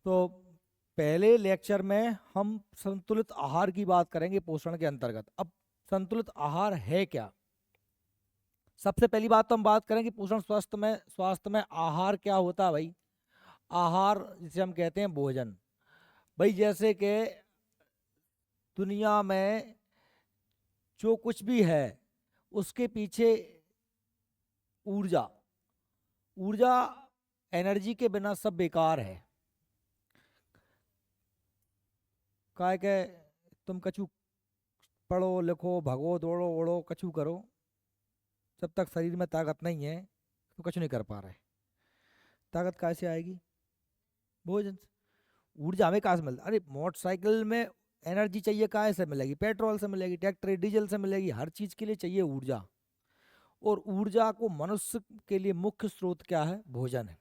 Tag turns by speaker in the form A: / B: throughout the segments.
A: तो पहले लेक्चर में हम संतुलित आहार की बात करेंगे पोषण के अंतर्गत। अब संतुलित आहार है क्या? सबसे पहली बात तो हम बात करेंगे पोषण स्वास्थ्य में आहार क्या होता है भाई। आहार जिसे हम कहते हैं भोजन। भाई जैसे कि दुनिया में जो कुछ भी है उसके पीछे ऊर्जा, ऊर्जा, एनर्जी के बिना सब बेकार है। काय के तुम कछु पढ़ो लिखो भगो दौड़ो ओढ़ो कछु करो, जब तक शरीर में ताकत नहीं है तो कुछ नहीं कर पा रहे। ताकत कैसे आएगी? भोजन से। ऊर्जा हमें कहाँ से मिलती? अरे मोटरसाइकिल में एनर्जी चाहिए, कहाँ से मिलेगी? पेट्रोल से मिलेगी, ट्रैक्टर डीजल से मिलेगी, हर चीज के लिए चाहिए ऊर्जा। और ऊर्जा को मनुष्य के लिए मुख्य स्रोत क्या है? भोजन है।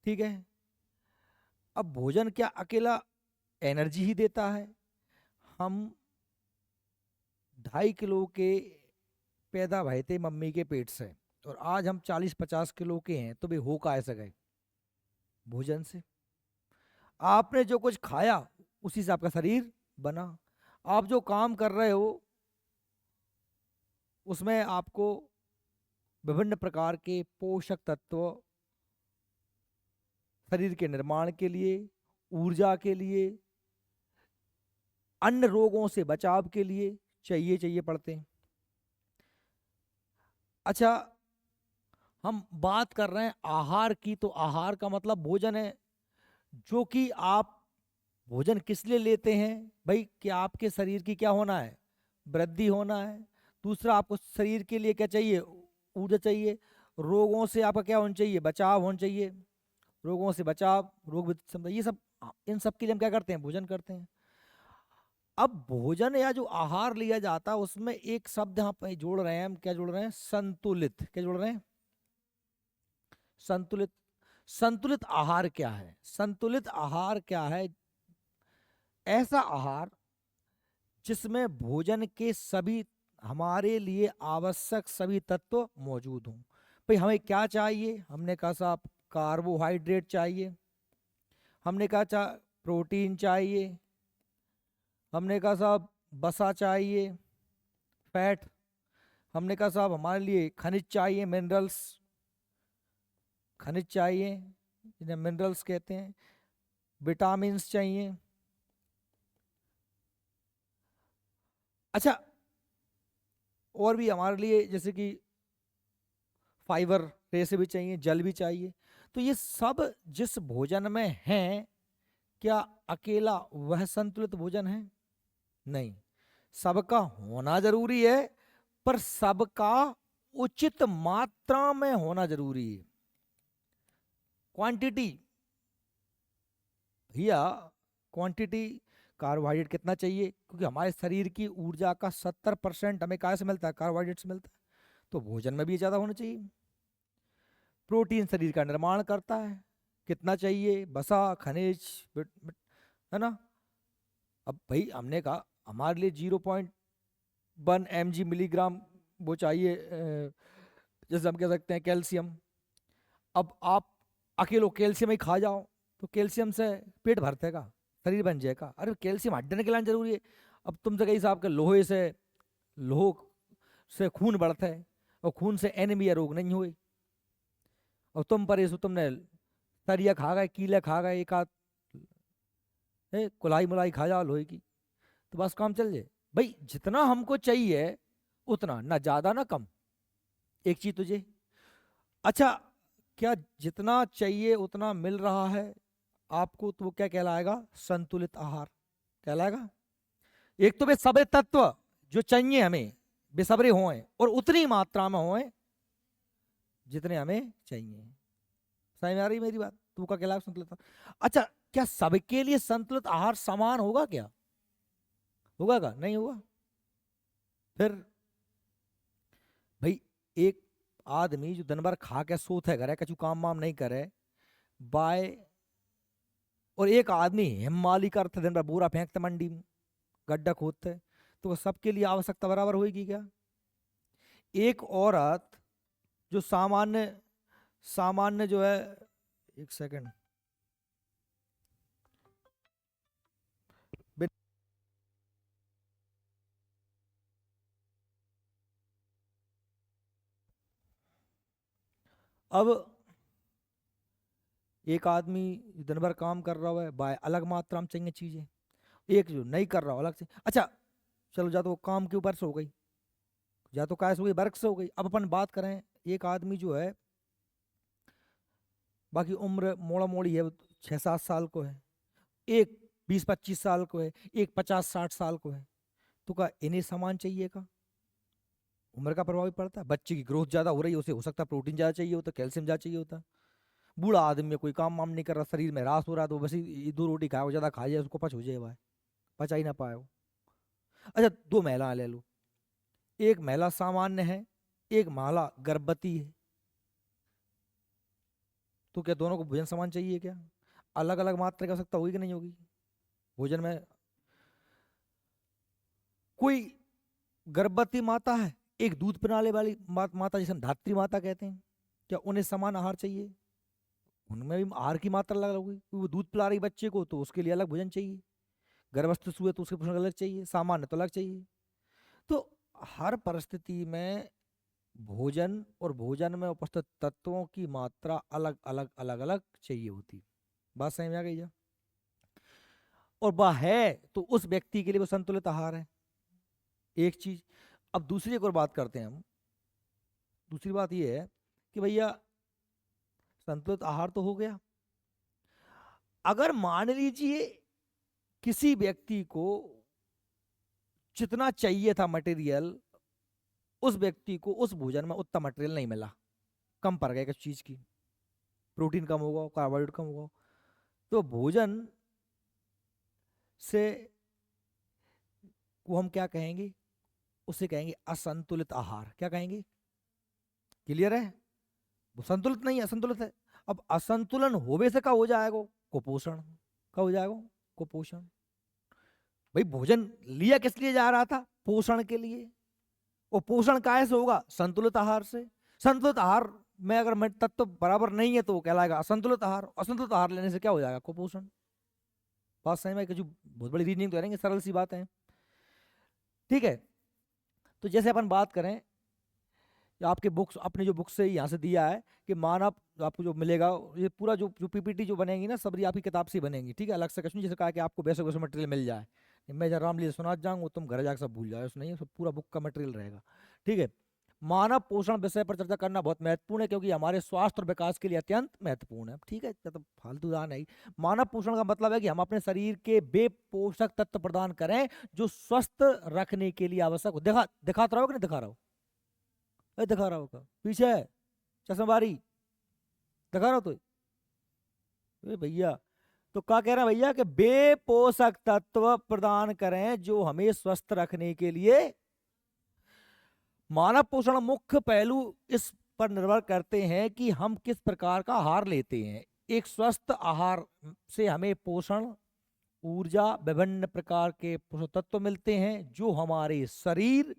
A: ठीक है। अब भोजन क्या अकेला एनर्जी ही देता है? हम 2.5 किलो के पैदा भये थे मम्मी के पेट से, और आज हम 40-50 किलो के हैं, तो वे हो कैसे गए? भोजन से। आपने जो कुछ खाया उसी से आपका शरीर बना। आप जो काम कर रहे हो उसमें आपको विभिन्न प्रकार के पोषक तत्व शरीर के निर्माण के लिए, ऊर्जा के लिए, अन्य रोगों से बचाव के लिए चाहिए चाहिए पड़ते हैं। अच्छा, हम बात कर रहे हैं आहार की, तो आहार का मतलब भोजन है। जो कि आप भोजन किस लिए लेते हैं भाई? कि आपके शरीर की क्या होना है? वृद्धि होना है। दूसरा, आपको शरीर के लिए क्या चाहिए? ऊर्जा चाहिए। रोगों से आपका क्या होना चाहिए? बचाव होना चाहिए। रोगों से बचाव, रोग क्षमता, ये सब, इन सब के लिए हम क्या करते हैं? भोजन करते हैं। अब भोजन या जो आहार लिया जाता है उसमें एक शब्द यहाँ पे जोड़ रहे हैं हम। क्या जोड़ रहे हैं? संतुलित। क्या जोड़ रहे हैं? संतुलित। संतुलित आहार क्या है? संतुलित आहार क्या है? ऐसा आहार जिसमें भोजन के सभी हमारे लिए आवश्यक सभी तत्व मौजूद हों। भाई हमें क्या चाहिए? हमने कहा साहब कार्बोहाइड्रेट चाहिए, हमने कहा प्रोटीन चाहिए, हमने कहा साहब वसा चाहिए, फैट, हमने कहा साहब हमारे लिए खनिज चाहिए, मिनरल्स, खनिज चाहिए जिन्हें मिनरल्स कहते हैं, विटामिन्स चाहिए। अच्छा, और भी हमारे लिए जैसे कि फाइबर रेसे भी चाहिए, जल भी चाहिए। तो ये सब जिस भोजन में है, क्या अकेला वह संतुलित भोजन है? नहीं। सबका होना जरूरी है, पर सबका उचित मात्रा में होना जरूरी है। क्वांटिटी, भैया क्वांटिटी, कार्बोहाइड्रेट कितना चाहिए? क्योंकि हमारे शरीर की ऊर्जा का 70% हमें कहाँ से मिलता है? कार्बोहाइड्रेट से मिलता है। तो भोजन में भी ज्यादा होना चाहिए। प्रोटीन शरीर का निर्माण करता है, कितना चाहिए? वसा, खनिज, है ना। अब भाई हमने कहा हमारे लिए 0.1 mg मिलीग्राम वो चाहिए, जैसे हम कह सकते हैं कैल्शियम। अब आप अकेलो कैल्शियम ही खा जाओ तो कैल्शियम से पेट भरतेगा, शरीर बन जाएगा? अरे कैल्शियम हड्डन के लिए जरूरी है। अब तुमसे कई साहब के लोहे से, लोह से खून बढ़ता है, और खून से एनीमिया रोग नहीं हुए। और तुम परेश हो, तुमने सरिया खा गए, कीले खा गए, एक आध कुलाई मुलाई खा जाओ लोहे की, तो बस काम चल जाए। भाई जितना हमको चाहिए उतना, ना ज्यादा ना कम। एक चीज तुझे, अच्छा, क्या जितना चाहिए उतना मिल रहा है आपको, तो वो क्या कहलाएगा? संतुलित आहार कहलाएगा। एक तो वे सभी तत्व जो चाहिए हमें बेसब्रे हों, और उतनी मात्रा में हों जितने हमें चाहिए। समझ में आ रही मेरी बात? तू का कहलाएगा संतुलित आहार। अच्छा, क्या सबके लिए संतुलित आहार समान होगा? क्या होगा? का नहीं होगा। फिर भाई एक आदमी जो दिन भर खा के सोते करे, कछु काम वाम नहीं करे, बाय, और एक आदमी हिमालय करते दिन भर बूरा फेंकते मंडी में, गड्ढा खोदते, तो सबके लिए आवश्यकता बराबर होगी क्या? एक औरत जो सामान्य, सामान्य जो है, एक सेकंड, अब एक आदमी दिन भर काम कर रहा है, बाय अलग मात्रा में चाहिए चीजें, एक जो नहीं कर रहा हो अलग से। अच्छा चलो, जा तो वो काम के ऊपर से हो गई, या तो काय से हो गई, वर्क से हो गई। अब अपन बात करें, एक आदमी जो है बाकी उम्र मोड़ा मोड़ी है, 6-7 साल को है, एक 20-25 साल को है, एक 50-60 साल को है, तो क्या इन्हें समान चाहिए का? उम्र का प्रभाव भी पड़ता है। बच्चे की ग्रोथ ज्यादा हो रही है, उसे हो सकता है प्रोटीन ज्यादा चाहिए होता, कैल्शियम ज्यादा चाहिए होता। बूढ़ा आदमी में कोई काम वाम नहीं कर रहा, शरीर में ह्रास हो रहा, तो बस ये दो रोटी खाए, वो ज्यादा खा जाए, उसको पच हो जाए, भाई पचा ही ना पाए वो। अच्छा, दो महिलाएं ले लो, एक महिला सामान्य है, एक महिला गर्भवती है, तो क्या दोनों को भोजन समान चाहिए क्या? अलग अलग मात्रा की आवश्यकता होगी कि नहीं होगी भोजन में? कोई गर्भवती माता है, एक दूध पिलाने वाली माता, जिसे हम धात्री माता कहते हैं, क्या उन्हें समान आहार चाहिए? उनमें भी आहार की मात्रा अलग होगी, वो दूध पिला रही बच्चे को तो उसके लिए अलग भोजन चाहिए, गर्भस्थ हुए तो उसके पोषण अलग चाहिए, सामान्य तो अलग चाहिए। तो हर परिस्थिति में भोजन और भोजन में उपस्थित तत्वों की मात्रा अलग अलग अलग अलग चाहिए होती। बात समझ में आ गई जा? और वह है तो उस व्यक्ति के लिए वो संतुलित आहार है, एक चीज। अब दूसरी एक और बात करते हैं हम। दूसरी बात ये है कि भैया संतुलित आहार तो हो गया, अगर मान लीजिए किसी व्यक्ति को जितना चाहिए था मटेरियल, उस व्यक्ति को उस भोजन में उतना मटेरियल नहीं मिला, कम पड़ गया किसी चीज की, प्रोटीन कम होगा, कार्बोहाइड्रेट कम होगा, तो भोजन से को हम क्या कहेंगे? उसे कहेंगे असंतुलित आहार। क्या कहेंगे? क्लियर है? वो संतुलित नहीं है, असंतुलित है। अब असंतुलन होवे से क्या हो जाएगा? कुपोषण। क्या हो जाएगा? कुपोषण। भाई भोजन लिया किस लिए जा रहा था? पोषण के लिए। और पोषण कैसे होगा? संतुलित आहार से। संतुलित आहार में अगर तत्व बराबर नहीं है तो वो कहलाएगा असंतुलित आहार। असंतुलित आहार लेने से क्या हो जाएगा? कुपोषण। बात सही में, जो बहुत बड़ी रीजनिंग तो करेंगे, सरल सी बात है, ठीक है। तो जैसे अपन बात करें, आपके बुक्स, अपने जो बुक्स से यहाँ से दिया है कि मानव, आपको जो मिलेगा ये पूरा जो जो पीपीटी जो बनेगी ना, सब ये आपकी किताब से ही बनेगी, ठीक है, अलग से कुछ नहीं। जैसे कहा कि आपको बेसिक बेसिक मटेरियल मिल जाए, मैं जब रामलीला सुना जाऊंगा तुम घर जाकर सब भूल जाओ, उसमें नहीं, सब पूरा बुक का मटेरियल रहेगा, ठीक है। मानव पोषण विषय पर चर्चा करना बहुत महत्वपूर्ण है, क्योंकि हमारे स्वास्थ्य और विकास के लिए अत्यंत महत्वपूर्ण है, ठीक है। तो फालतू दान नहीं। मानव पोषण का मतलब है कि हम अपने शरीर के वे पोषक तत्व प्रदान करें जो स्वस्थ रखने के लिए आवश्यक हो। दिखाता रहो कि नहीं दिखा रहा हो? दिखा रहा होगा पीछे है, चश्माबारी दिखा रहा हो तो? भैया तो क्या कह रहा है भैया कि बे पोषक तत्व प्रदान करें जो हमें स्वस्थ रखने के लिए। मानव पोषण मुख्य पहलू इस पर निर्भर करते हैं कि हम किस प्रकार का आहार लेते हैं। एक स्वस्थ आहार से हमें पोषण, ऊर्जा, विभिन्न प्रकार के पोषक तत्व मिलते हैं जो हमारे शरीर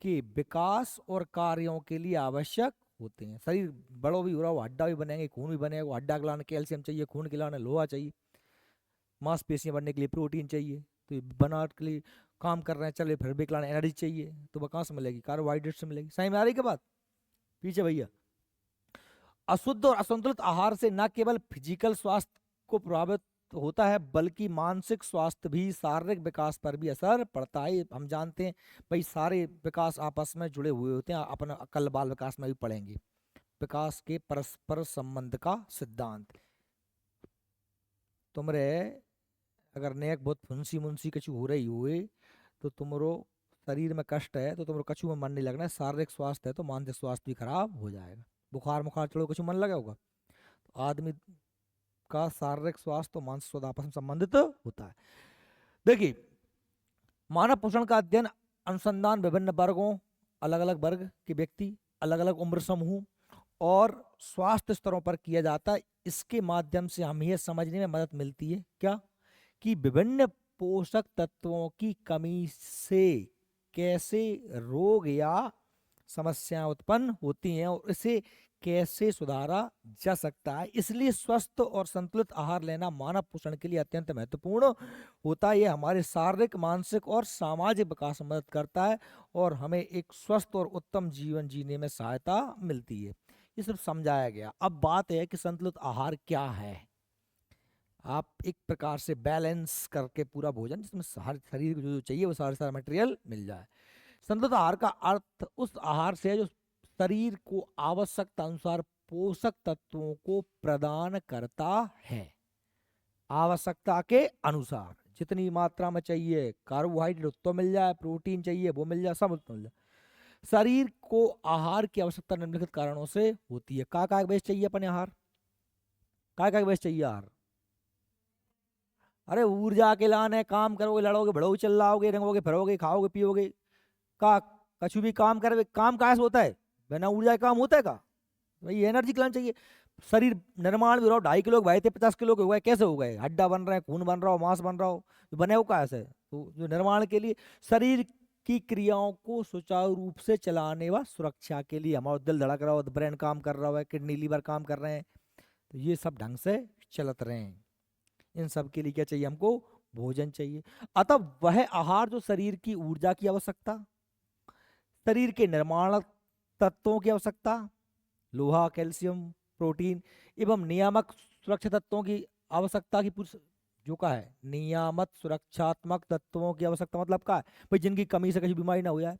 A: के विकास और कार्यों के लिए आवश्यक होते हैं। शरीर बड़ो भी हो रहा हो, हड्डा भी बनेंगे, खून भी बनेगा, हड्डा के लाने कैल्शियम चाहिए, खून के लाने लोहा चाहिए, मांसपेशियां बनने के लिए प्रोटीन चाहिए, तो ये बनावट के लिए काम कर रहे हैं, चले फिर भी के लाने एनर्जी चाहिए, तो वह कहाँ से मिलेगी? कार्बोहाइड्रेट से मिलेगी। सही में आ रही के बात? पीछे भैया, अशुद्ध और असंतुलित आहार से न केवल फिजिकल स्वास्थ्य को प्रभावित होता है, बल्कि मानसिक स्वास्थ्य भी, शारीरिक विकास पर भी असर पड़ता है। हम जानते हैं भाई, सारे विकास आपस में जुड़े हुए होते हैं, अपना कल बाल विकास में भी पढ़ेंगे, विकास के परस्पर संबंध का सिद्धांत। तुमरे अगर नेक बहुत फुंसी मुंसी कछु हो रही हुए तो तुमरो शरीर में कष्ट है तो तुमरो कछु में मन नहीं लगना है, शारीरिक स्वास्थ्य है तो मानसिक स्वास्थ्य भी खराब हो जाएगा। बुखार मुखार चढ़ो, कछु मन लगा होगा? तो आदमी का शारीरिक स्वास्थ्य और मानसिक स्वास्थ्य आपस में संबंधित होता है। देखिए, मानव पोषण का अध्ययन, अनुसंधान विभिन्न वर्गों, अलग अलग वर्ग के व्यक्ति, अलग अलग उम्र समूह और स्वास्थ्य स्तरों पर किया जाता है। इसके माध्यम से हमें यह समझने में मदद मिलती है क्या, कि विभिन्न पोषक तत्वों की कमी से कैसे रोग या समस्याएं उत्पन्न होती हैं और इसे कैसे सुधारा जा सकता है। इसलिए स्वस्थ और संतुलित आहार लेना मानव पोषण के लिए अत्यंत महत्वपूर्ण होता है। यह हमारे शारीरिक, मानसिक और सामाजिक विकास में मदद करता है और हमें एक स्वस्थ और उत्तम जीवन जीने में सहायता मिलती है। ये सब समझाया गया। अब बात है कि संतुलित आहार क्या है। आप एक प्रकार से बैलेंस करके पूरा भोजन जिसमें हर शरीर को जो जो चाहिए वो सारा सारा मटेरियल मिल जाए। संतुलित आहार का अर्थ उस आहार से है जो शरीर को आवश्यकता अनुसार पोषक तत्वों को प्रदान करता है। आवश्यकता के अनुसार जितनी मात्रा में चाहिए, कार्बोहाइड्रेट तो मिल जाए, प्रोटीन चाहिए वो मिल जाए, सब उसमें मिल जाए। शरीर को आहार की आवश्यकता निम्नलिखित कारणों से होती है। का बेस चाहिए अपने आहार, का बेस चाहिए आहार। अरे ऊर्जा के लाने काम करोगे, लड़ोगे, बढ़ोगे, चिल्लाओगे, रंगोगे, फिरोगे, खाओगे, पियोगे का कछु भी काम करे, काम कहाँ से होता है? बिना ऊर्जा के काम होता है का? भाई एनर्जी के लाना चाहिए। शरीर निर्माण भी रहो, 2.5 किलो भाई थे, 50 किलो के हो गए, कैसे हो गए? हड्डा बन रहे हैं, खून बन रहा हो, मांस बन रहा हो, तो बने हो कहाँ से? तो जो निर्माण के लिए शरीर की क्रियाओं को सुचारू रूप से चलाने व सुरक्षा के लिए, हमारा दिल धड़क रहा हो, ब्रेन काम कर रहा है, किडनी लीवर काम कर रहे हैं, तो ये सब ढंग से चलत रहे हैं। इन सब के लिए क्या चाहिए हमको? भोजन चाहिए। अतः वह आहार जो शरीर की ऊर्जा की आवश्यकता, शरीर के निर्माण तत्वों की आवश्यकता, लोहा, कैल्शियम, प्रोटीन एवं नियामक सुरक्षा तत्वों की आवश्यकता की जो का है नियामक सुरक्षात्मक तत्वों की आवश्यकता मतलब का है भाई जिनकी कमी से कहीं बीमारी ना हो जाए।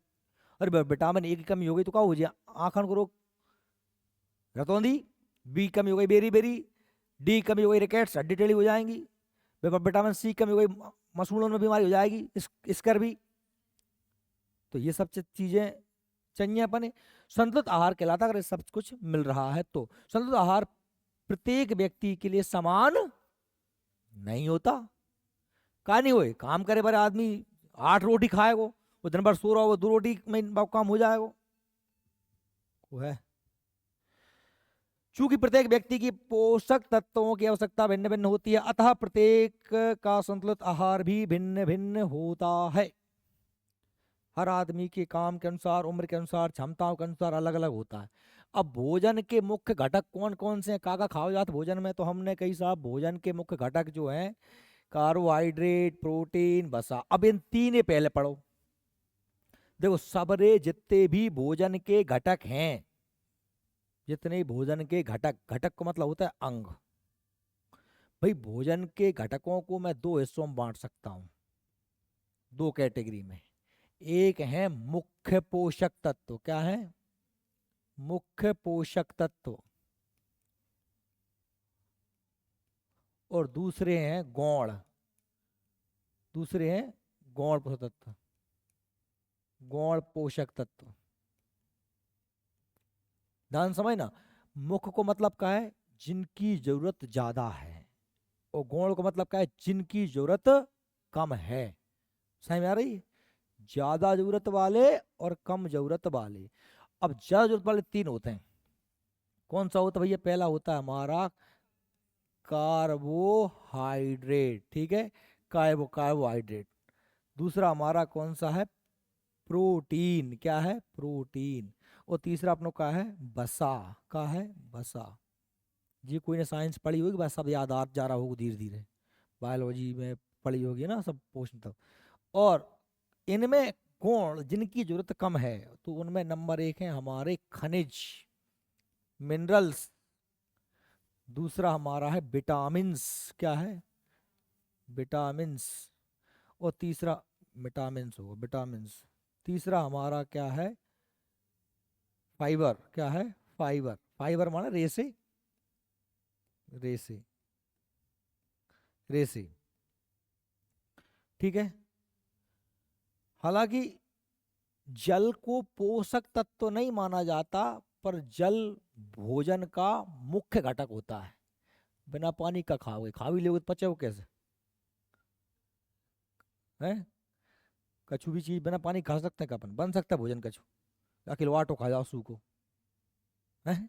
A: अरे विटामिन ए की कमी हो गई तो क्या हो जाए? आंखन को रोग, रतौंधी। बी कमी हो गई, बेरी बेरी। डी कमी हो गई, रिकेट्स, हड्डी टेढ़ी हो जाएंगी। विटामिन सी कमी हो गई, मसूड़ों में बीमारी हो जाएगी, इसकर भी। तो ये सब चीजें चाहिए अपने। संतुलित आहार कहलाता अगर सब कुछ मिल रहा है तो। संतुलित आहार प्रत्येक व्यक्ति के लिए समान नहीं होता। का नहीं होए? काम करे बारे आदमी 8 रोटी खाएगो, वो दिन भर सो रहा हो, 2 रोटी में काम हो जाएगा वो है। चूंकि प्रत्येक व्यक्ति की पोषक तत्वों की आवश्यकता भिन्न भिन्न होती है, अतः प्रत्येक का संतुलित आहार भी भिन्न भिन्न होता है। हर आदमी के काम के अनुसार, उम्र के अनुसार, क्षमताओं के अनुसार अलग अलग होता है। अब भोजन के मुख्य घटक कौन कौन से हैं, का खाओ जाते भोजन में? तो हमने कई साहब भोजन के मुख्य घटक जो हैं कार्बोहाइड्रेट, प्रोटीन, वसा। अब इन तीन ही पहले पढ़ो। देखो सबरे जितने भी भोजन के घटक हैं, जितने भोजन के घटक, घटक का मतलब होता है अंग। भाई भोजन के घटकों को मैं दो हिस्सों में बांट सकता हूं, दो कैटेगरी में। एक है मुख्य पोषक तत्व। क्या है? मुख्य पोषक तत्व। और दूसरे हैं गौण। दूसरे हैं गौण पोषक तत्व। गौण पोषक तत्व, ध्यान समझना। मुख्य को मतलब क्या है? जिनकी जरूरत ज्यादा है। और गौण को मतलब क्या है? जिनकी जरूरत कम है। समझ में आ रही है? ज्यादा जरूरत वाले और कम जरूरत वाले। अब ज्यादा जरूरत वाले तीन होते हैं। कौन सा होता है भैया? पहला होता है हमारा कार्बोहाइड्रेट, ठीक है, कार्बोहाइड्रेट। दूसरा हमारा कौन सा है? प्रोटीन। क्या है? प्रोटीन। और तीसरा अपनों का है वसा। का है? वसा। जी कोई ने साइंस पढ़ी होगी, बस सब याद आ जा रहा होगा धीरे धीरे, बायोलॉजी में पढ़ी होगी ना सब पोषण तत्व। और इनमें गुण जिनकी जरूरत कम है तो उनमें नंबर 1 है हमारे खनिज, मिनरल्स। दूसरा हमारा है विटामिन्स। क्या है? विटामिन्स। और तीसरा विटामिन्स होगा, विटामिन्स। तीसरा हमारा क्या है? फाइबर। क्या है? फाइबर। फाइबर माना रेसे, रेसे, रेसे। ठीक है। हालांकि जल को पोषक तत्व तो नहीं माना जाता, पर जल भोजन का मुख्य घटक होता है। बिना पानी का खाओगे, खा भी लोगे तो पचेगा कैसे? है? कछु भी चीज बिना पानी खा सकते हैं क्या अपन? बन सकता है भोजन कछु? अकेले वाटो खा जाओ सू को है?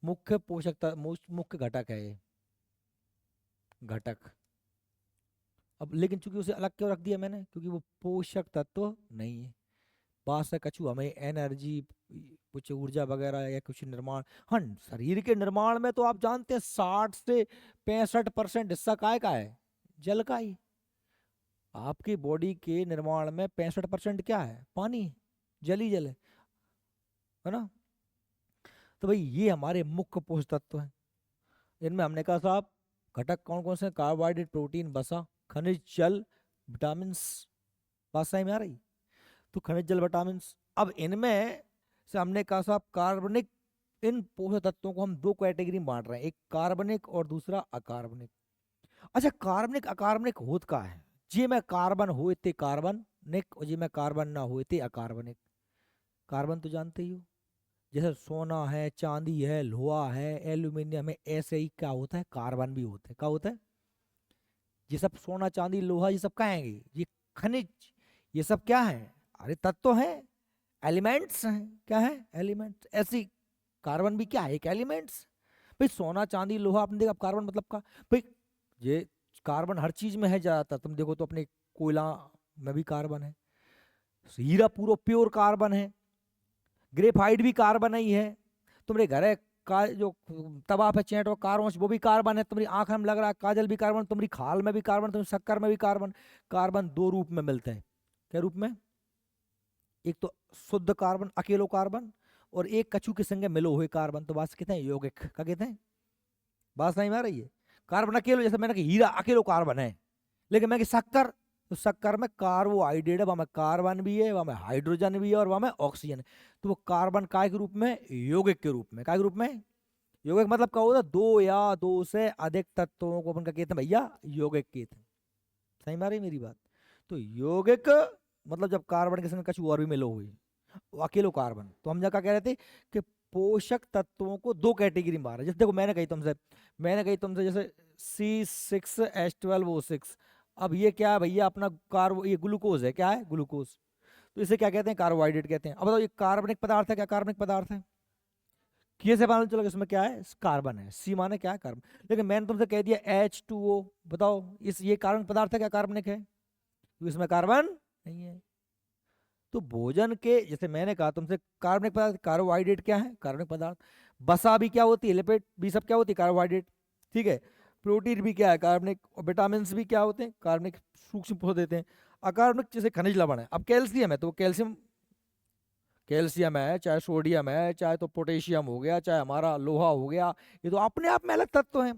A: मुख्य पोषक मुख्य घटक है ये, घटक। अब लेकिन चूंकि उसे अलग क्यों रख दिया मैंने? क्योंकि वो पोषक तत्व नहीं है। बात से कछु हमें एनर्जी, कुछ ऊर्जा वगैरह या कुछ निर्माण। हाँ, शरीर के निर्माण में तो आप जानते हैं 60 से 65% हिस्सा काय का है? जल का ही। आपकी बॉडी के निर्माण में 65% क्या है? पानी, जल ही जल है ना? तो भाई ये हमारे मुख्य पोषक तत्व हैं। इनमें हमने कहा साहब घटक कौन कौन से हैं? कार्बोहाइड्रेट, प्रोटीन, वसा, खनिज, जल, विटामिन। बात सही में आ रही? तो खनिज, जल, विटामिन। अब इनमें से हमने कहा साहब कार्बनिक, इन पोषक तत्वों को हम दो कैटेगरी में बांट रहे हैं, एक कार्बनिक और दूसरा अकार्बनिक। अच्छा, कार्बनिक अकार्बनिक होत का है? जे में कार्बन होए ते कार्बनिक और जे में कार्बन ना होए ते अकार्बनिक। कार्बन तो जानते ही हो, जैसे सोना है, चांदी है, लोहा है, एल्यूमिनियम है, ऐसे ही क्या होता है, कार्बन भी होता है। क्या होता है? ये सब सोना चांदी लोहा ये सब क्या है? ये खनिज, ये सब क्या है? अरे तत्व है, एलिमेंट्स हैं। क्या है? एलिमेंट्स। ऐसी कार्बन भी क्या है? एक एलिमेंट्स। भाई सोना चांदी लोहा आपने देखा, कार्बन मतलब का भाई, ये कार्बन हर चीज में है ज्यादातर। तुम देखो तो अपने कोयला में भी कार्बन है, हीरा पूरा प्योर कार्बन है, ग्रेफाइट भी कार्बन ही है, तुम्हारे घर है का जो तवा पे चेंट वो कार्बन, वो भी कार्बन है, तुम्हारी आंख में लग रहा है काजल भी कार्बन, तुम्हारी खाल में भी कार्बन, तुम्हारी शक्कर में भी कार्बन। कार्बन दो रूप में मिलते हैं। क्या रूप में? एक तो शुद्ध कार्बन अकेलो कार्बन, और एक कछु के संगे मिलो हुए कार्बन। तो बात कहते हैं यौगिक। क्या कहते हैं? बात समझ में आ रही है? कार्बन अकेलो, जैसे मैंने कहा हीरा अकेलो कार्बन है, लेकिन मैं कि शक्कर, तो शक्कर में कार्बोहाइड्रेट है, वहां में कार्बन भी है, वहां में हाइड्रोजन भी है, और वहां में ऑक्सीजन है। तो वो कार्बन काय के रूप में? यौगिक के रूप में। काय के रूप में? यौगिक मतलब क्या होता है? दो या दो से अधिक तत्वों को अपन का कहते हैं भैया यौगिक कहते हैं। सही में आ रही है मेरी बात? तो यौगिक मतलब जब कार्बन के संग कुछ और भी मिलो हुई, वो अकेलो कार्बन। तो हम क्या कह रहे थे कि पोषक तत्वों को दो कैटेगरी में बांटा। जैसे देखो मैंने कही तुमसे जैसे C6H12O6। अब ये क्या है भैया? अपना कार्बो, ये ग्लूकोज है। क्या है? ग्लूकोज। तो इसे क्या कहते हैं? कार्बोहाइड्रेट कहते हैं। अब बताओ ये कार्बनिक पदार्थ है? क्या कार्बनिक पदार्थ है? किए से मालूम चला कि इसमें क्या है? कार्बन है। सी माने क्या है? कार्बन। लेकिन मैंने तुमसे कह दिया H2O, बताओ इस ये कार्बन पदार्थ है? क्या कार्बनिक है? तो इसमें कार्बन नहीं है। तो भोजन के, जैसे मैंने कहा तुमसे कार्बनिक पदार्थ, कार्बोहाइड्रेट क्या है? कार्बनिक पदार्थ। वसा भी क्या होती है? लिपिड भी सब क्या होती है? कार्बोहाइड्रेट। ठीक है। प्रोटीन भी क्या है? कार्बनिक। और विटामिन भी क्या होते हैं? कार्बनिक, सूक्ष्म पोषक देते हैं। अकार्बनिक जैसे खनिज लवण है। अब कैल्शियम है तो कैल्शियम, कैल्शियम है, चाहे सोडियम है, चाहे तो पोटेशियम हो गया, चाहे हमारा लोहा हो गया, ये तो अपने आप में अलग तत्व हैं।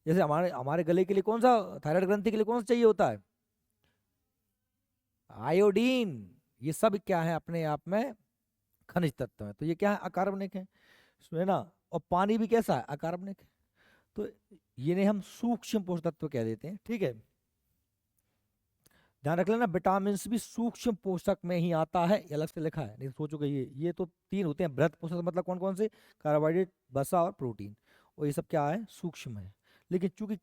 A: जैसे हमारे हमारे गले के लिए कौन सा, थायराइड ग्रंथि के लिए कौन सा चाहिए होता है? आयोडीन। ये सब क्या है? अपने आप में खनिज तत्व है। तो ये क्या है? अकार्बनिक है। है ना? और पानी भी कैसा है? अकार्बनिक है। तो ये नहीं, हम सूक्ष्म पोषक तत्व कह देते हैं। ठीक है, ध्यान रख लेना, विटामिन भी सूक्ष्म पोषक में ही आता है। ये अलग से लिखा है, नहीं तो सोचोगे ये तो तीन होते हैं बृहत पोषक, मतलब कौन कौन से? कार्बोहाइड्रेट, वसा और प्रोटीन। और ये सब क्या है? सूक्ष्म है। लेकिन चूंकि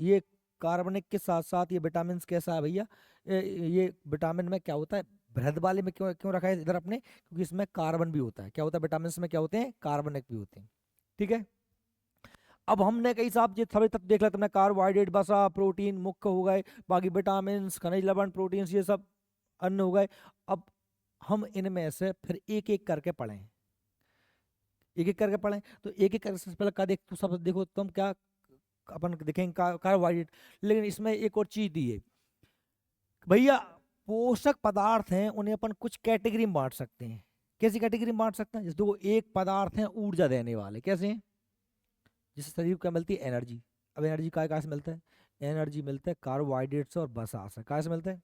A: ये कार्बनिक के साथ साथ ये विटामिन कैसा है भैया? ये विटामिन में क्या होता है? बृहद वाले में क्यों क्यों रखा है इधर अपने? क्योंकि इसमें कार्बन भी होता है। क्या होता है? विटामिन में क्या होते हैं? कार्बनिक भी होते हैं। ठीक है। अब हमने कई साहब ये सभी तत्व देख लिया तुमने, कार्बोहाइड्रेट, वसा, प्रोटीन मुख्य हो गए, बाकी विटामिन, खनिज लवण, प्रोटीन, ये सब अन्न हो गए। अब हम इनमें से फिर एक एक करके पढ़ें, एक एक करके पढ़ें। तो एक एक करके सबसे पहले क्या देख, तो सब देखो तुम क्या, अपन देखेंगे कार्बोहाइड्रेट। लेकिन इसमें एक और चीज दी है भैया, पोषक पदार्थ हैं उन्हें अपन कुछ कैटेगरी में बांट सकते हैं। कैसी कैटेगरी में बांट सकते हैं? जैसे देखो एक पदार्थ है ऊर्जा देने वाले, कैसे हैं? जिससे शरीर को क्या मिलती है? एनर्जी। अब एनर्जी कहाँ से मिलता है? एनर्जी मिलता है कार्बोहाइड्रेट से और वसा से। कहाँ से मिलता है?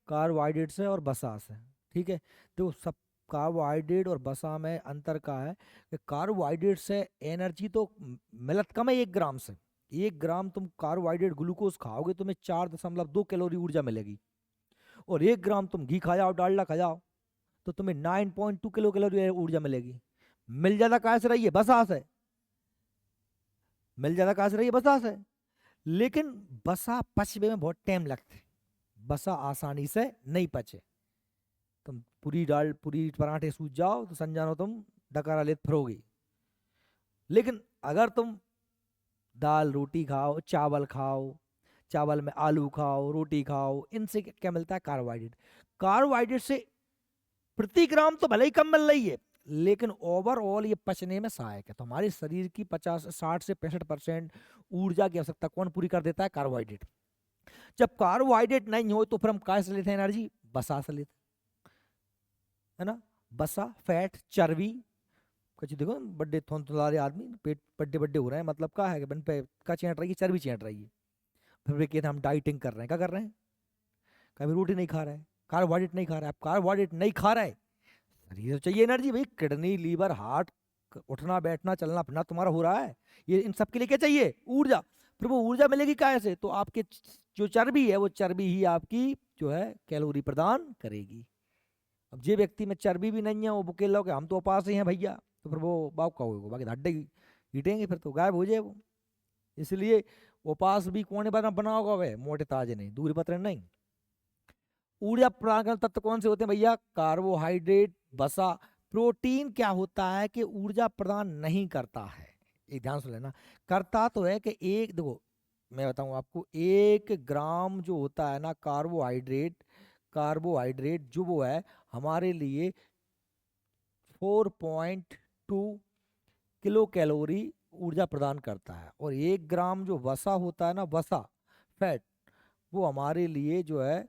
A: कार्बोहाइड्रेट से और वसा से। ठीक है। देखो सब, कार्बोहाइड्रेट और वसा में अंतर का है कि कार्बोहाइड्रेट से एनर्जी तो मिलत कम है 1 ग्राम से। 1 ग्राम तुम कार्बोहाइड्रेट ग्लूकोज खाओगे तुम्हें 4.2 कैलोरी ऊर्जा मिलेगी। और 1 ग्राम तुम घी खा जाओ, डालडा खा जाओ, तो तुम्हें 9.2 कैलोरी ऊर्जा मिलेगी। मिल ज्यादा कहाँ से रही है? वसा से। मिल ज्यादा कहाँ से रही है? वसा से। लेकिन वसा पचने में बहुत टाइम लगता है, वसा आसानी से नहीं पचे। तुम पूरी दाल, पूरी पराठे सूझ जाओ तो समझानो तुम डकारा लेत फिरोगी। लेकिन अगर तुम दाल रोटी खाओ, चावल खाओ, चावल में आलू खाओ, रोटी खाओ, इनसे क्या मिलता है? कार्बोहाइड्रेट। कार्बोहाइड्रेट से प्रति ग्राम तो भले ही कम मिल रही है, लेकिन ओवरऑल ये पचने में सहायक है। तो हमारे शरीर की 50 60 से 65% ऊर्जा की आवश्यकता कौन पूरी कर देता है? कार्बोहाइड्रेट। जब कार्बोहाइड्रेट नहीं हो तो फिर हम कहाँ से लेते हैं एनर्जी? वसा से लेते हैं, है ना? वसा, फैट, चर्बी, कच्ची देखो बड्डे थोंथलारे आदमी पेट बड्डे बड्डे हो रहे हैं, मतलब क्या है कि बन पे का चैंट रही है, चर्बी चैंट रही है। फिर वे कहते हैं हम डाइटिंग कर रहे हैं, क्या कर रहे हैं? कभी रोटी नहीं खा रहा है, कार्बोहाइड्रेट नहीं खा रहा है, कार्बोहाइड्रेट नहीं खा रहा है, शरीर तो चाहिए एनर्जी भाई, किडनी लीवर हार्ट, उठना बैठना चलना फिरना तुम्हारा हो रहा है, ये इन सब के लिए क्या चाहिए? ऊर्जा। फिर वो ऊर्जा मिलेगी काय से? तो आपके जो चर्बी है वो चर्बी ही आपकी जो है कैलोरी प्रदान करेगी। अब जे व्यक्ति में चर्बी भी नहीं है वो बुके लो के हम तो उपास ही हैं भैया, तो फिर वो बाप का होगा, बाकी हड्डे हीटेंगे, फिर तो गायब हो जाए वो। इसलिए उपास भी कौन बना होगा? वह मोटे ताजे नहीं, दूरी पत्र नहीं। ऊर्जा प्रदान करने तत्व कौन से होते हैं भैया? कार्बोहाइड्रेट, वसा। प्रोटीन क्या होता है कि ऊर्जा प्रदान नहीं करता है, एक ध्यान से लेना। करता तो है कि एक देखो मैं बताऊं आपको, 1 ग्राम जो होता है ना कार्बोहाइड्रेट, कार्बोहाइड्रेट जो वो है हमारे लिए 4.2 किलो कैलोरी ऊर्जा प्रदान करता है। और 1 ग्राम जो वसा होता है ना, वसा फैट, वो हमारे लिए जो है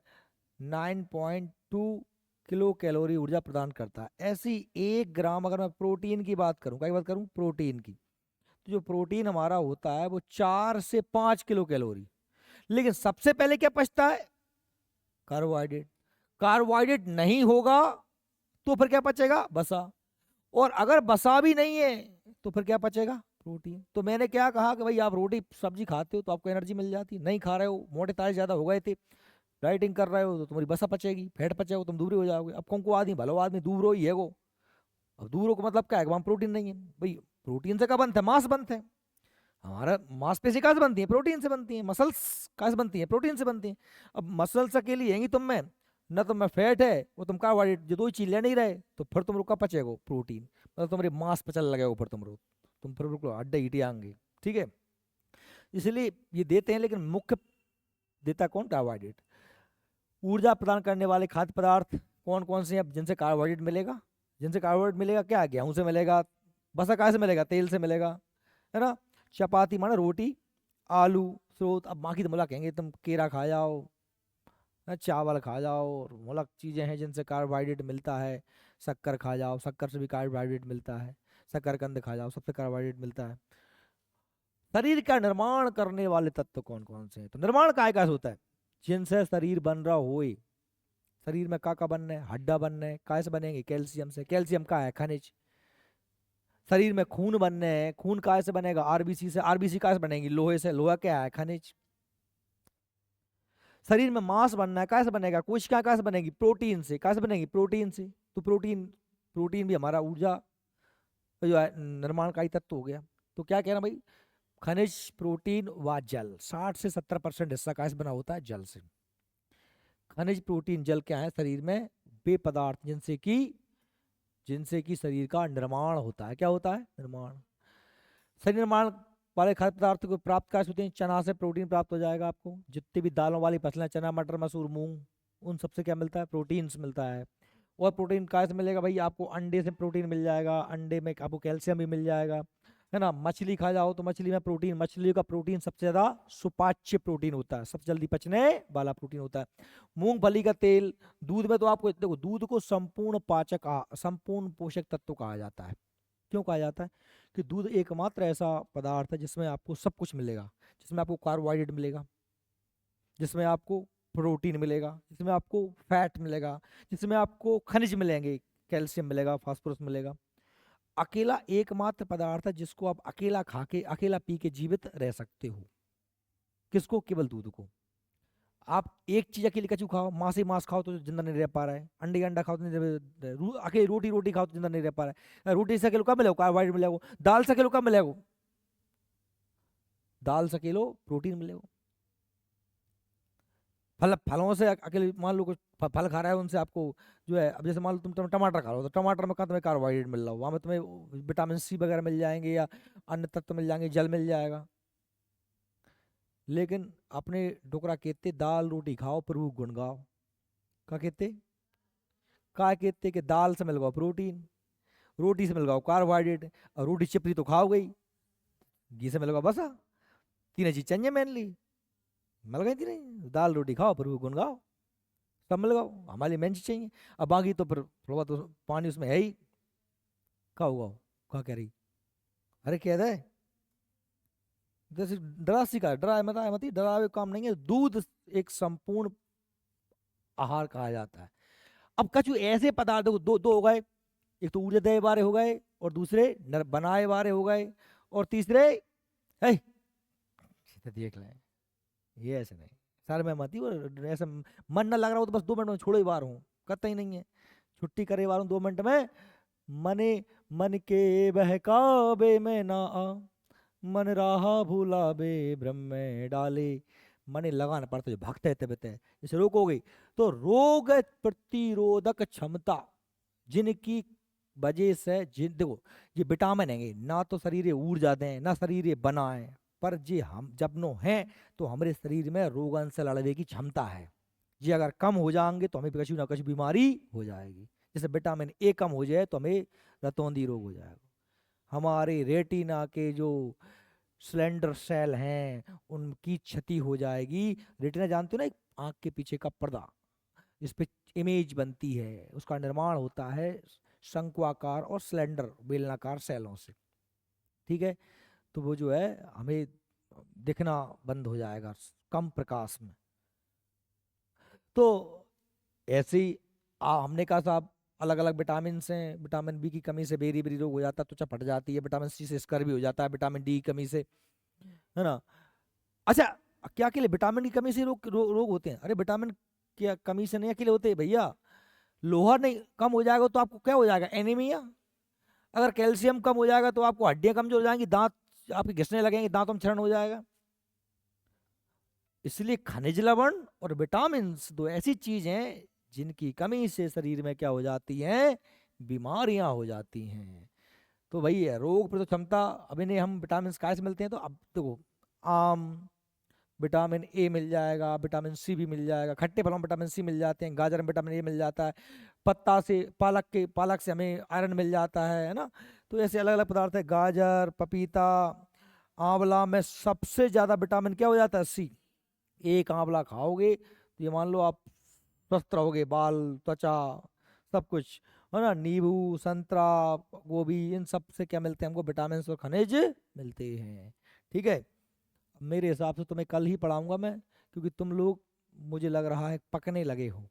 A: 9.2 किलो कैलोरी ऊर्जा प्रदान करता है। ऐसी 1 ग्राम, अगर मैं प्रोटीन की बात करूं, क्या बात करूं? प्रोटीन की, तो जो प्रोटीन हमारा होता है वो 4 से 5 किलो कैलोरी। लेकिन सबसे पहले क्या पचता है? कार्बोहाइड्रेट। कार्बोहाइड्रेट नहीं होगा तो फिर क्या पचेगा? बसा। और अगर बसा भी नहीं है तो फिर क्या पचेगा? प्रोटीन। तो मैंने क्या कहा कि भाई आप रोटी सब्जी खाते हो तो आपको एनर्जी मिल जाती, नहीं खा रहे हो, मोटे ताजे ज्यादा हो गए थे, डाइटिंग कर रहे हो तो तुम्हारी बसा पचेगी, फैट पचेगा, तुम दूबरे हो जाओगे। अब कौन को आदमी भलो आदमी दूबरो ही है वो। अब दूबरो को मतलब क्या है? वहां प्रोटीन नहीं है भाई। प्रोटीन से क्या बनता है? मांस बनते हैं। हमारा मांसपेशी कहाँ से बनती है? प्रोटीन से बनती है। मसल्स कहाँ से बनती है? प्रोटीन से बनती है। अब मसल्स अकेली हैंगी तुम में, न तुम में फैट है, वो तुम कार्बोहाइड्रेट, जो दो ही चीज ले नहीं रहे, तो फिर तुम का पचेगा प्रोटीन, मतलब तुम्हारी मांस पचल लगेगा, फिर तुम फिर अड्डे ईटे आएंगे। ठीक है, इसलिए ये देते हैं, लेकिन मुख्य देता कौन? कार्बोहाइड्रेट। ऊर्जा प्रदान करने वाले खाद्य पदार्थ कौन कौन से हैं जिनसे कार्बोहाइड्रेट मिलेगा? जिनसे कार्बोहाइड्रेट मिलेगा, क्या? गेहूं से मिलेगा। बसा कहाँ से मिलेगा? तेल से मिलेगा, है ना। चपाती माना रोटी, आलू स्रोत। अब बाकी तो मुला कहेंगे तुम केरा खा जाओ, चावल खा जाओ, और मुलक चीज़ें हैं जिनसे कार्बोहाइड्रेट मिलता है। शक्कर खा जाओ, शक्कर से भी कार्बोहाइड्रेट मिलता है। शकरकंद खा जाओ, सबसे कार्बोहाइड्रेट मिलता है। शरीर का निर्माण करने वाले तत्व कौन कौन से हैं? तो निर्माण काय का होता है? जिनसे शरीर बन रहा होए। शरीर में का बनना है? हड्डा बनना है, काय से बनेंगे? कैल्शियम से। कैल्शियम का है? खनिज। शरीर में खून बनने हैं, खून काय से बनेगा? आरबीसी से। आरबीसी काय से बनेगी? लोहे से। लोहा क्या है? खनिज। शरीर में मांस बनना है, कैसे बनेगा? कोशिका कैसे बनेगी? प्रोटीन से। कैसे बनेगी? प्रोटीन से। तो प्रोटीन, प्रोटीन भी हमारा ऊर्जा जो है निर्माण का ही तत्व हो गया। तो क्या कहना भाई? खनिज, प्रोटीन व जल। 60 से 70% हिस्सा कैसे बना होता है? जल से। खनिज, प्रोटीन, जल क्या है शरीर में? वे पदार्थ जिनसे कि शरीर का निर्माण होता है। क्या होता है? निर्माण। शरीर निर्माण वाले खाद्य पदार्थ को प्राप्त कैसे होते हैं? चना से प्रोटीन प्राप्त हो जाएगा आपको। जितनी भी दालों वाली फसलें, चना मटर मसूर मूंग, उन सबसे क्या मिलता है? प्रोटीन मिलता है। और प्रोटीन कैसे मिलेगा भाई? आपको अंडे से प्रोटीन मिल जाएगा, अंडे में आपको कैल्शियम भी मिल जाएगा, है ना। मछली खा जाओ तो मछली में प्रोटीन, मछली का प्रोटीन सबसे ज्यादा सुपाच्य प्रोटीन होता है, सबसे जल्दी पचने वाला प्रोटीन होता है। मूंगफली का तेल। दूध में तो आपको देखो, दूध को संपूर्ण पाचक संपूर्ण पोषक तत्व कहा जाता है। क्यों कहा जाता है? कि दूध एकमात्र ऐसा पदार्थ है जिसमें आपको सब कुछ मिलेगा। जिसमें आपको कार्बोहाइड्रेट मिलेगा, जिसमें आपको प्रोटीन मिलेगा, जिसमें आपको फैट मिलेगा, जिसमें आपको खनिज मिलेंगे, कैल्शियम मिलेगा, फास्फोरस मिलेगा। अकेला एकमात्र पदार्थ है जिसको आप अकेला खा के, अकेला पी के जीवित रह सकते हो। किसको? केवल दूध को। आप एक चीज अकेले कचू खाओ, मांस ही मांस खाओ तो जिंदा नहीं रह पा रहा है, अंडे अंडा खाओ तो नहीं अकेले रोटी रोटी खाओ तो जिंदा नहीं रह पा रहा है। रोटी से अकेले कब मिलेगा? कार्बोहाइड्रेट मिलेगा। दाल से अकेले कब मिलेगा? दाल से अकेले प्रोटीन मिलेगा। फलों से अकेले मान लो कुछ फल खा रहा है, उनसे आपको जो है, अब जैसे मान लो तुम टमाटर खा रहे हो तो टमाटर में कहाँ तुम्हें कार्बोहाइड्रेट मिल रहा हो? वहाँ में तुम्हें विटामिन सी वगैरह मिल जाएंगे, या अन्य तत्व मिल जाएंगे, जल मिल जाएगा। लेकिन अपने डोकरा कहते दाल रोटी खाओ प्रभु गुण गाओ। क्या कहते? क्या कहते कि दाल से मिल गया प्रोटीन, रोटी से मिल गया कार्बोहाइड्रेट, और रोटी चिपरी तो खाओ गई, घी से मिल गया बसा। तीन चीज चाहिए मेनली, मिल गई तीन, दाल रोटी खाओ प्रभु गुण गाओ, सब मिल गया। हमारे लिए मेन चीज चाहिए। अब बाकी तो फिर थोड़ा तो पानी उसमें है ही, क्या होगा? क्या कह रही? अरे कह दे, जैसे डरा सिखा, डरा मत मत डरावे काम नहीं है। दूध एक संपूर्ण आहार कहा जाता है। अब कछु ऐसे पदार्थ दो दो हो गए, एक तो ऊर्जादेय वाले हो गए, और दूसरे नर बनाए वाले हो गए, और तीसरे है, सीधे देख लें, ये ऐसे नहीं, सर में मत ही और ऐसे मन ना लग रहा हो तो बस 2 मिनट में छोड़ो ही बार हूँ, करता ही नहीं है, छुट्टी करे बार हूँ 2 मिनट में। मने मन के बहकावे में ना आ, मन राहा भूलावे भ्रम में डाले। मने लगाना पड़ता है जो भागते रहते बते हैं, जैसे रोकोगे तो रोग प्रतिरोधक क्षमता जिनकी वजह से, जिन देखो ये विटामिन है, ना तो शरीर ऊर्जा दें ना शरीर बनाए, पर जे हम जब नो हैं तो हमारे शरीर में रोगन से लड़ने की क्षमता है। ये अगर कम हो जाएंगे तो हमें कुछ ना कुछ बीमारी हो जाएगी। जैसे विटामिन ए कम हो जाए तो हमें रतौंधी रोग हो जाएगा। हमारे रेटिना के जो सिलेंडर सेल हैं उनकी क्षति हो जाएगी। रेटिना जानते हो ना, एक आंख के पीछे का पर्दा, इस पे इमेज बनती है, उसका निर्माण होता है शंक्वाकार और सिलेंडर बेलनाकार सेलों से। ठीक है, तो वो जो है हमें दिखना बंद हो जाएगा कम प्रकाश में। तो ऐसे ही हमने कहा साहब अलग अलग विटामिन हैं, विटामिन बी की कमी से बेरी बेरी रोग हो जाता है, त्वचा फट जाती है, विटामिन सी से स्कर भी हो जाता है, विटामिन डी की कमी से, है ना। अच्छा, क्या अकेले विटामिन की कमी से रोग होते हैं? अरे विटामिन की कमी से नहीं अकेले होते भैया। लोहा नहीं कम हो जाएगा तो आपको क्या हो जाएगा? एनीमिया। अगर कैल्शियम कम हो जाएगा तो आपको हड्डियां कमजोर हो जाएंगी, दांत आपके घिसने लगेंगे, दांतों में क्षरण हो जाएगा। इसलिए खनिज लवण और विटामिन दो ऐसी चीज हैं जिनकी कमी से शरीर में क्या हो जाती है? बीमारियां हो जाती हैं। तो वही है रोग प्रतिरोधक क्षमता। अब इन्हें हम विटामिन कहाँ से मिलते हैं? तो अब देखो, आम विटामिन ए मिल जाएगा, विटामिन सी भी मिल जाएगा, खट्टे फलों में विटामिन सी मिल जाते हैं, गाजर में विटामिन ए मिल जाता है, पत्ता से पालक से हमें आयरन मिल जाता है ना। तो ऐसे अलग अलग पदार्थ है। गाजर, पपीता, आंवला में सबसे ज्यादा विटामिन क्या हो जाता है? सी। एक आंवला खाओगे तो ये मान लो आप स्वस्थ रहोगे, बाल, त्वचा, सब कुछ, है ना। नींबू, संतरा, गोभी, इन सब से क्या मिलते हैं हमको? विटामिन और खनिज मिलते हैं। ठीक है, मेरे हिसाब से तुम्हें कल ही पढ़ाऊंगा मैं, क्योंकि तुम लोग मुझे लग रहा है पकने लगे हो,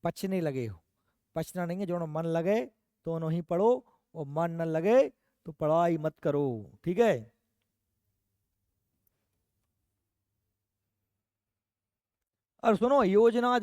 A: पचने लगे हो। पचना नहीं है, जो मन लगे तो उन्हों ही पढ़ो, और मन न लगे तो पढ़ाई मत करो। ठीक है। और सुनो, योजना